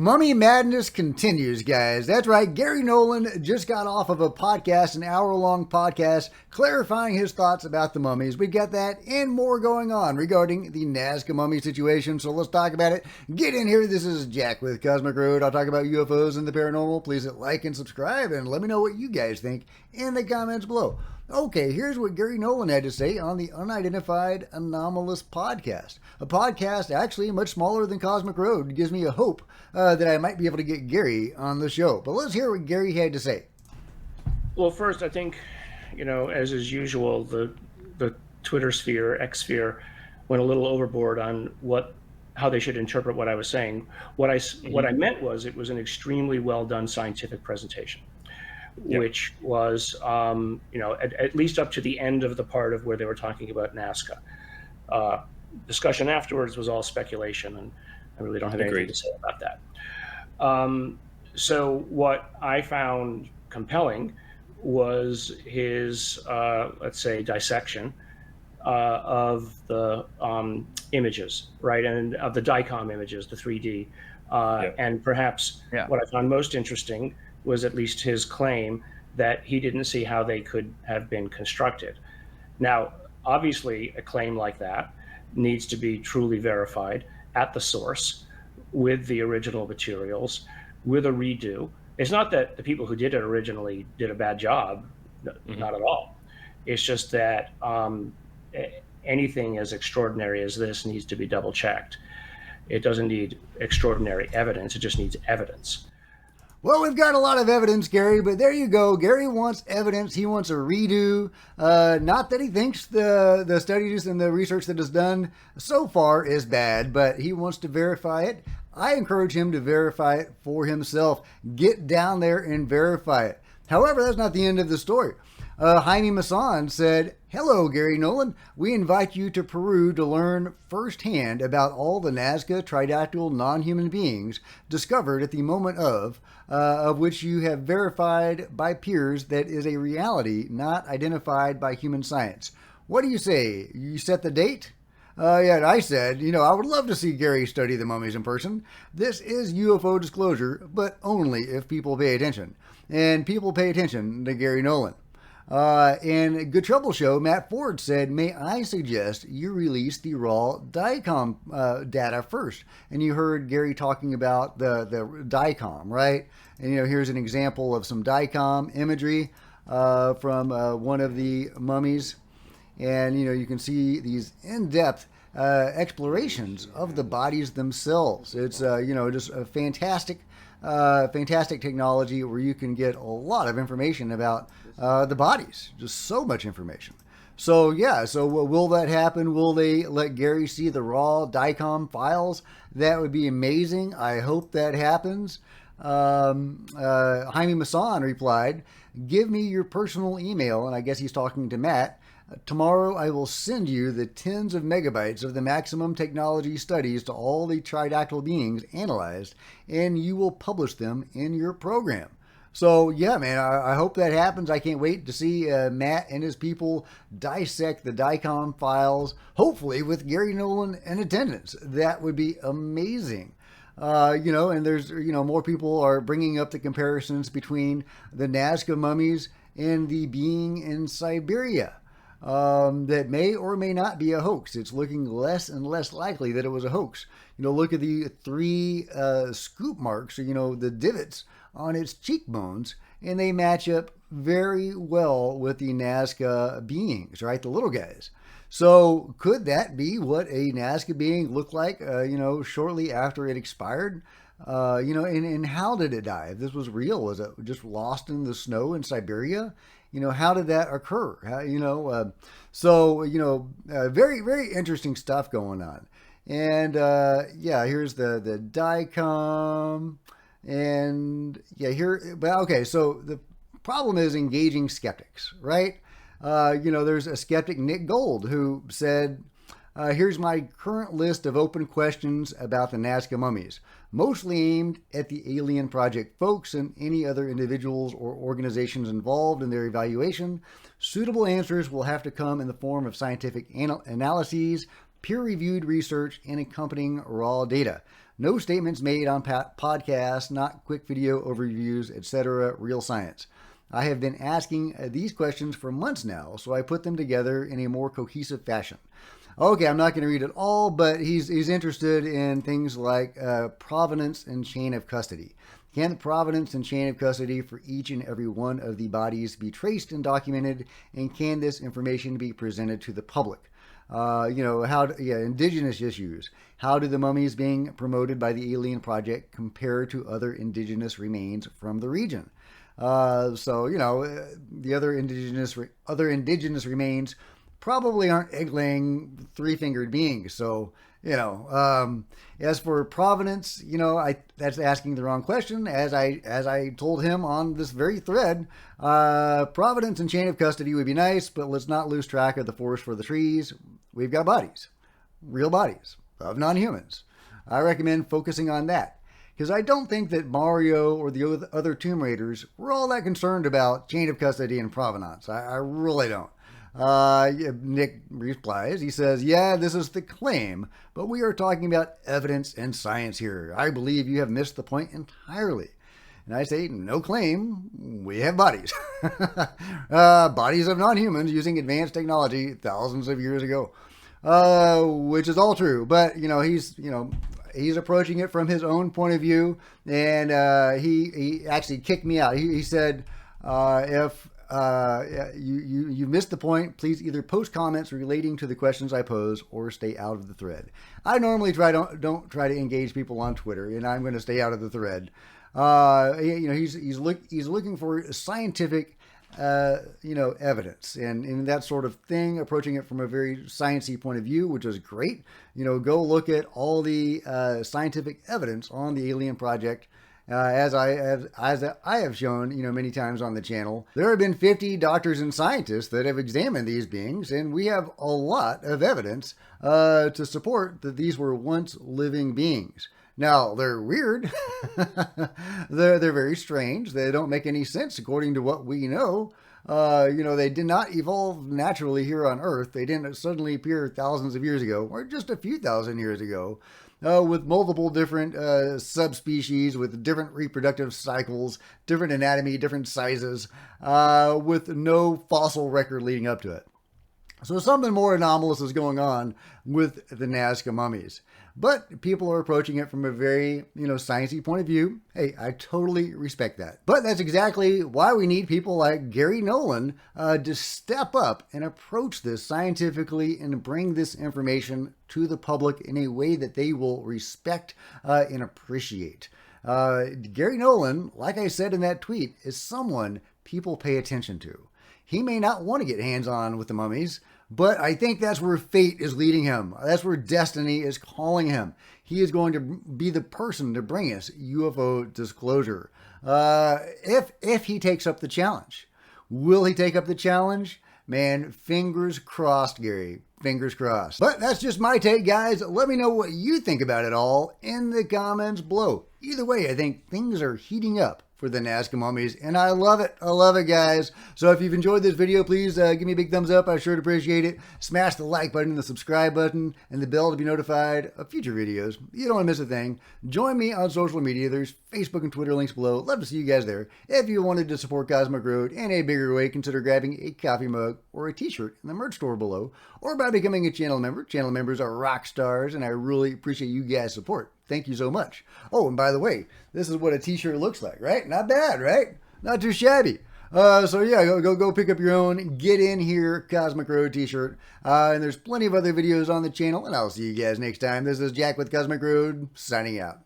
Mummy madness continues, guys. That's right. Garry Nolan just got off of a podcast, an hour-long podcast, clarifying his thoughts about the mummies. We got that and more going on regarding the Nazca mummy situation, so let's talk about it. Get in here. This is Jack with Cosmic Road. I'll talk about UFOs and the paranormal. Please hit like and subscribe, and let me know what you guys think in the comments below. Okay, here's what Garry Nolan had to say on the Unidentified Anomalous podcast. A podcast actually much smaller than Cosmic Road. It gives me a hope that I might be able to get Garry on the show. But let's hear what Garry had to say. Well, first, I think, as is usual, the Twitter sphere, X sphere, went a little overboard on how they should interpret what I was saying. What I meant was it was an extremely well done scientific presentation. Yep. Which was, at least up to the end of the part of where they were talking about Nazca. Discussion afterwards was all speculation, and I really don't have anything to say about that. So what I found compelling was his, let's say, dissection of the images, right, and of the DICOM images, the 3D, and perhaps what I found most interesting was at least his claim that he didn't see how they could have been constructed. Now, obviously, a claim like that needs to be truly verified at the source with the original materials, with a redo. It's not that the people who did it originally did a bad job, not at all. It's just that anything as extraordinary as this needs to be double checked. It doesn't need extraordinary evidence, it just needs evidence. Well, we've got a lot of evidence, Garry, but there you go. Garry wants evidence. He wants a redo. Not that he thinks the studies and the research that is done so far is bad, but he wants to verify it. I encourage him to verify it for himself. Get down there and verify it. However, that's not the end of the story. Jaime Maussan said, "Hello, Garry Nolan. We invite you to Peru to learn firsthand about all the Nazca tridactyl non-human beings discovered at the moment of which you have verified by peers that is a reality not identified by human science. What do you say? You set the date?" And I said, I would love to see Garry study the mummies in person. This is UFO disclosure, but only if people pay attention. And people pay attention to Garry Nolan. And Good Trouble Show, Matt Ford said, "May I suggest you release the raw DICOM data first?" And you heard Garry talking about the DICOM, right? And, here's an example of some DICOM imagery from one of the mummies. And, you can see these in-depth explorations of the bodies themselves. It's, just a fantastic technology where you can get a lot of information about the bodies, just so much information. So will that happen? Will they let Garry see the raw DICOM files? That would be amazing. I hope that happens. Jaime Maussan replied, "Give me your personal email," and I guess he's talking to Matt. "Tomorrow I will send you the tens of megabytes of the maximum technology studies to all the tridactyl beings analyzed, and you will publish them in your program." So, yeah, man, I hope that happens. I can't wait to see Matt and his people dissect the DICOM files, hopefully with Garry Nolan in attendance. That would be amazing. And there's, more people are bringing up the comparisons between the Nazca mummies and the being in Siberia. That may or may not be a hoax. It's looking less and less likely that it was a hoax. Look at the 3 scoop marks, or, the divots on its cheekbones, and they match up very well with the Nazca beings, right? The little guys. So could that be what a Nazca being looked like, shortly after it expired? And how did it die? If this was real, was it just lost in the snow in Siberia? How did that occur? Very, very interesting stuff going on. And here's the DICOM. And so the problem is engaging skeptics, right? There's a skeptic, Nick Gold, who said, "Here's my current list of open questions about the Nazca mummies, mostly aimed at the Alien Project folks and any other individuals or organizations involved in their evaluation. Suitable answers will have to come in the form of scientific analyses, peer-reviewed research, and accompanying raw data. No statements made on podcasts, not quick video overviews, etc. Real science. I have been asking these questions for months now, so I put them together in a more cohesive fashion. Okay, I'm not going to read it all, but he's interested in things like provenance and chain of custody. Can the provenance and chain of custody for each and every one of the bodies be traced and documented, and can this information be presented to the public? Indigenous issues. How do the mummies being promoted by the Alien Project compare to other indigenous remains from the region? The other indigenous remains probably aren't egg-laying, three-fingered beings. So, as for provenance, that's asking the wrong question. As I told him on this very thread, provenance and chain of custody would be nice, but let's not lose track of the forest for the trees. We've got bodies, real bodies of non-humans. I recommend focusing on that, because I don't think that Mario or the other Tomb Raiders were all that concerned about chain of custody and provenance. I really don't. Nick replies, he says, yeah, this is the claim, but we are talking about evidence and science here. I believe you have missed the point entirely. And I say, no claim, we have bodies. Bodies of non-humans using advanced technology thousands of years ago. Which is all true, but he's approaching it from his own point of view, and he actually kicked me out. He said, if you missed the point, please either post comments relating to the questions I pose or stay out of the thread. I normally don't try to engage people on Twitter, and I'm going to stay out of the thread. He's looking for scientific evidence and that sort of thing, approaching it from a very sciencey point of view, which is great. Go look at all the scientific evidence on the Alien Project. As I have shown, many times on the channel, there have been 50 doctors and scientists that have examined these beings, and we have a lot of evidence to support that these were once living beings. Now, they're weird. they're very strange. They don't make any sense according to what we know. They did not evolve naturally here on Earth. They didn't suddenly appear thousands of years ago, or just a few thousand years ago, with multiple different subspecies, with different reproductive cycles, different anatomy, different sizes, with no fossil record leading up to it. So something more anomalous is going on with the Nazca mummies. But people are approaching it from a very, sciencey point of view. Hey, I totally respect that. But that's exactly why we need people like Garry Nolan to step up and approach this scientifically and bring this information to the public in a way that they will respect and appreciate. Garry Nolan, like I said in that tweet, is someone people pay attention to. He may not want to get hands-on with the mummies, but I think that's where fate is leading him. That's where destiny is calling him. He is going to be the person to bring us UFO disclosure. If he takes up the challenge. Will he take up the challenge? Man, fingers crossed, Garry. Fingers crossed. But that's just my take, guys. Let me know what you think about it all in the comments below. Either way, I think things are heating up for the Nazca mummies, and I love it. I love it, guys. So if you've enjoyed this video, please give me a big thumbs up. I sure appreciate it. Smash the like button, the subscribe button, and the bell to be notified of future videos. You don't want to miss a thing. Join me on social media. There's Facebook and Twitter links below. Love to see you guys there. If you wanted to support Cosmic Road in a bigger way, consider grabbing a coffee mug or a t-shirt in the merch store below, or by becoming a channel member. Channel members are rock stars, and I really appreciate you guys' support. Thank you so much. Oh, and by the way, this is what a t-shirt looks like, right? Not bad, right? Not too shabby. So yeah, go pick up your own Get In Here Cosmic Road t-shirt. And there's plenty of other videos on the channel, and I'll see you guys next time. This is Jack with Cosmic Road, signing out.